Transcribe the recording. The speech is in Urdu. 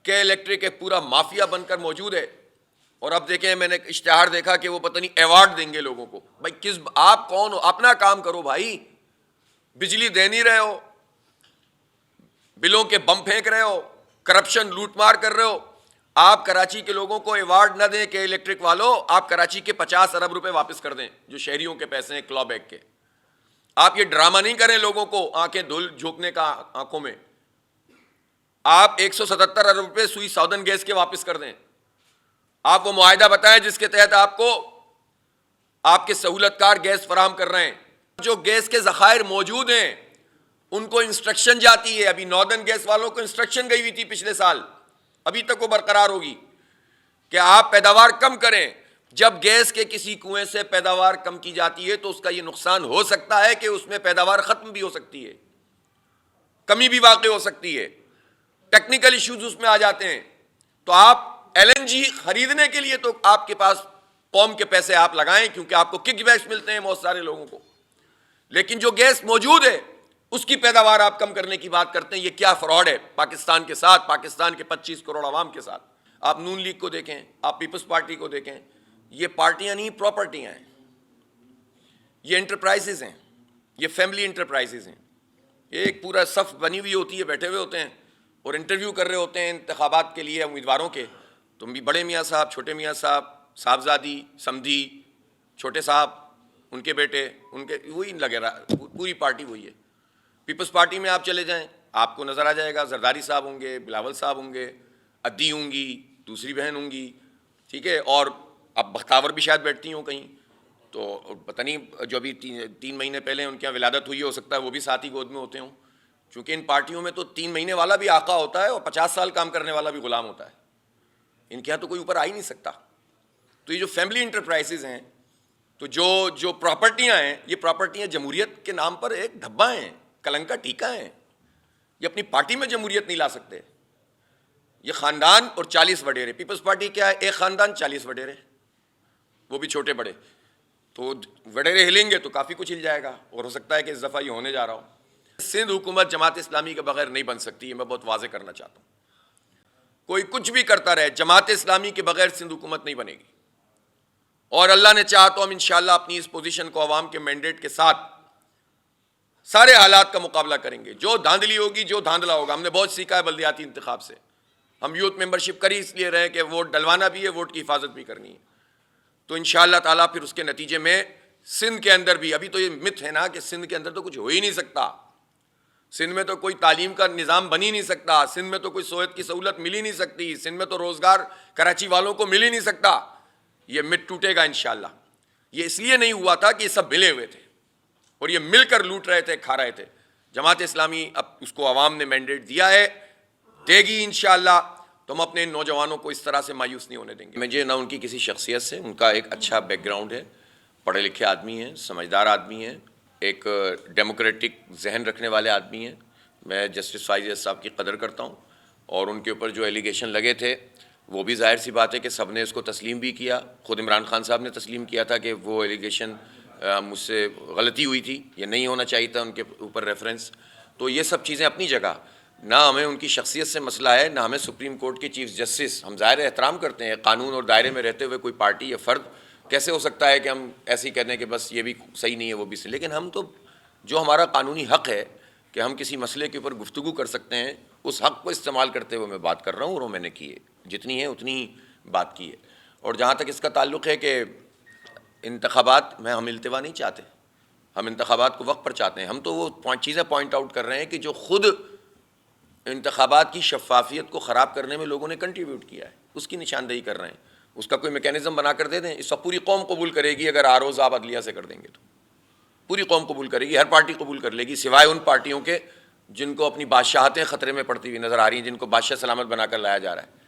کہ الیکٹرک ایک پورا مافیا بن کر موجود ہے. اور اب دیکھیں میں نے اشتہار دیکھا کہ وہ پتہ نہیں ایوارڈ دیں گے لوگوں کو. بھائی آپ کون ہو؟ اپنا کام کرو بھائی. بجلی دے نہیں رہے ہو, بلوں کے بم پھینک رہے ہو, کرپشن لوٹ مار کر رہے ہو. آپ کراچی کے لوگوں کو ایوارڈ نہ دیں کہ الیکٹرک والوں آپ کراچی کے 50 ارب روپے واپس کر دیں جو شہریوں کے پیسے ہیں کلو بیک کے. آپ یہ ڈرامہ نہیں کریں لوگوں کو آنکھیں دھل جھونکنے کا آنکھوں میں. آپ 177 ارب روپے سوئی ساؤدرن گیس کے واپس کر دیں. آپ وہ معاہدہ بتائیں جس کے تحت آپ کو آپ کے سہولت کار گیس فراہم کر رہے ہیں. جو گیس کے ذخائر موجود ہیں ان کو انسٹرکشن جاتی ہے. ابھی ناردرن گیس والوں کو انسٹرکشن گئی ہوئی تھی پچھلے سال, ابھی تک وہ برقرار ہوگی کہ آپ پیداوار کم کریں. جب گیس کے کسی کنویں سے پیداوار کم کی جاتی ہے تو اس کا یہ نقصان ہو سکتا ہے کہ اس میں پیداوار ختم بھی ہو سکتی ہے, کمی بھی واقع ہو سکتی ہے, ٹیکنیکل ایشوز اس میں آ جاتے ہیں. تو آپ ایل این جی خریدنے کے لیے تو آپ کے پاس قوم کے پیسے آپ لگائیں کیونکہ آپ کو کک بیکس ملتے ہیں بہت سارے لوگوں کو, لیکن جو گیس موجود ہے اس کی پیداوار آپ کم کرنے کی بات کرتے ہیں. یہ کیا فراڈ ہے پاکستان کے ساتھ, پاکستان کے 25 کروڑ عوام کے ساتھ. آپ نون لیگ کو دیکھیں, آپ پیپلز پارٹی کو دیکھیں, یہ پارٹیاں نہیں پراپرٹیاں ہیں, یہ انٹرپرائزز ہیں, یہ فیملی انٹرپرائزز ہیں. ایک پورا صف بنی ہوئی ہوتی ہے, بیٹھے ہوئے ہوتے ہیں اور انٹرویو کر رہے ہوتے ہیں انتخابات کے لیے امیدواروں کے. تم بھی بڑے میاں صاحب, چھوٹے میاں صاحب, صاحبزادی, سمدھی, چھوٹے صاحب, ان کے بیٹے, ان کے وہی لگے رہا, پوری پارٹی وہی ہے. پیپلز پارٹی میں آپ چلے جائیں آپ کو نظر آ جائے گا زرداری صاحب ہوں گے, بلاول صاحب ہوں گے, عدی ہوں گی, دوسری بہن ہوں گی, ٹھیک ہے, اور اب بختاور بھی شاید بیٹھتی ہوں کہیں. تو پتہ نہیں جو ابھی 3 مہینے پہلے ان کے یہاں ولادت ہوئی ہے, ہو سکتا ہے وہ بھی ساتھ ہی گود میں ہوتے ہوں, چونکہ ان پارٹیوں میں تو 3 مہینے والا بھی آقا ہوتا ہے اور 50 سال کام کرنے والا بھی غلام ہوتا ہے. ان کے یہاں تو کوئی اوپر آ ہی نہیں سکتا. تو یہ جو فیملی انٹرپرائزز ہیں, تو جو پراپرٹیاں ہیں, یہ پراپرٹیاں جمہوریت کے نام پر ایک دھبا ہیں, کلنک کا ٹیکا ہیں. یہ اپنی پارٹی میں جمہوریت نہیں لا سکتے. یہ خاندان اور 40 وڈیرے. پیپلز پارٹی کیا ہے؟ ایک خاندان 40 وڈیرے, وہ بھی چھوٹے بڑے. تو وڈیرے ہلیں گے تو کافی کچھ ہل جائے گا, اور ہو سکتا ہے کہ اس دفعہ یہ ہونے جا رہا ہو. سندھ حکومت جماعت اسلامی کے بغیر نہیں بن سکتی, میں بہت واضح کرنا چاہتا ہوں. کوئی کچھ بھی کرتا رہے, جماعت اسلامی کے بغیر سندھ حکومت نہیں بنے گی. اور اللہ نے چاہا تو ہم انشاءاللہ اپنی اس پوزیشن کو عوام کے مینڈیٹ کے ساتھ سارے حالات کا مقابلہ کریں گے. جو دھاندلی ہوگی, جو دھاندلا ہوگا, ہم نے بہت سیکھا ہے بلدیاتی انتخاب سے. ہم یوتھ ممبرشپ کر ہی اس لیے رہے کہ ووٹ ڈلوانا بھی ہے, ووٹ کی حفاظت بھی کرنی ہے. تو انشاءاللہ تعالیٰ پھر اس کے نتیجے میں سندھ کے اندر بھی, ابھی تو یہ مت ہے نا کہ سندھ کے اندر تو کچھ ہو ہی نہیں سکتا, سندھ میں تو کوئی تعلیم کا نظام بن ہی نہیں سکتا, سندھ میں تو کوئی صحت کی سہولت مل ہی نہیں سکتی, سندھ میں تو روزگار کراچی والوں کو مل ہی نہیں سکتا. یہ مت ٹوٹے گا انشاءاللہ. یہ اس لیے نہیں ہوا تھا کہ یہ سب ملے ہوئے تھے اور یہ مل کر لوٹ رہے تھے, کھا رہے تھے. جماعت اسلامی اب اس کو عوام نے مینڈیٹ دیا ہے, دے گی انشاءاللہ. تو ہم اپنے نوجوانوں کو اس طرح سے مایوس نہیں ہونے دیں گے. مجھے نہ ان کی کسی شخصیت سے, ان کا ایک اچھا بیک گراؤنڈ ہے, پڑھے لکھے آدمی ہیں, سمجھدار آدمی ہیں, ایک ڈیموکریٹک ذہن رکھنے والے آدمی ہیں. میں جسٹس فائز صاحب کی قدر کرتا ہوں, اور ان کے اوپر جو ایلیگیشن لگے تھے وہ بھی ظاہر سی بات ہے کہ سب نے اس کو تسلیم بھی کیا. خود عمران خان صاحب نے تسلیم کیا تھا کہ وہ ایلیگیشن مجھ سے غلطی ہوئی تھی, یہ نہیں ہونا چاہیے تھا ان کے اوپر ریفرنس. تو یہ سب چیزیں اپنی جگہ, نہ ہمیں ان کی شخصیت سے مسئلہ ہے, نہ ہمیں سپریم کورٹ کے چیف جسٹس. ہم ظاہر احترام کرتے ہیں, قانون اور دائرے میں رہتے ہوئے کوئی پارٹی یا فرد کیسے ہو سکتا ہے کہ ہم ایسے ہی کہہ دیں کہ بس یہ بھی صحیح نہیں ہے وہ بھی صحیح. لیکن ہم تو جو ہمارا قانونی حق ہے کہ ہم کسی مسئلے کے اوپر گفتگو کر سکتے ہیں, اس حق کو استعمال کرتے ہوئے میں بات کر رہا ہوں, اور وہ میں نے کی ہے, جتنی ہے اتنی ہی بات کی ہے. اور جہاں تک اس کا تعلق ہے کہ انتخابات میں ہم التوا نہیں چاہتے, ہم انتخابات کو وقت پر چاہتے ہیں. ہم تو وہ چیزیں پوائنٹ آؤٹ کر رہے ہیں کہ جو خود انتخابات کی شفافیت کو خراب کرنے میں لوگوں نے کنٹریبیوٹ کیا ہے, اس کی نشاندہی کر رہے ہیں. اس کا کوئی میکینزم بنا کر دے دیں, اس وقت پوری قوم قبول کرے گی. اگر آروز آپ عدلیہ سے کر دیں گے تو پوری قوم قبول کرے گی, ہر پارٹی قبول کر لے گی, سوائے ان پارٹیوں کے جن کو اپنی بادشاہتیں خطرے میں پڑتی ہوئی نظر آ رہی ہیں, جن کو بادشاہ سلامت بنا کر لایا جا رہا ہے.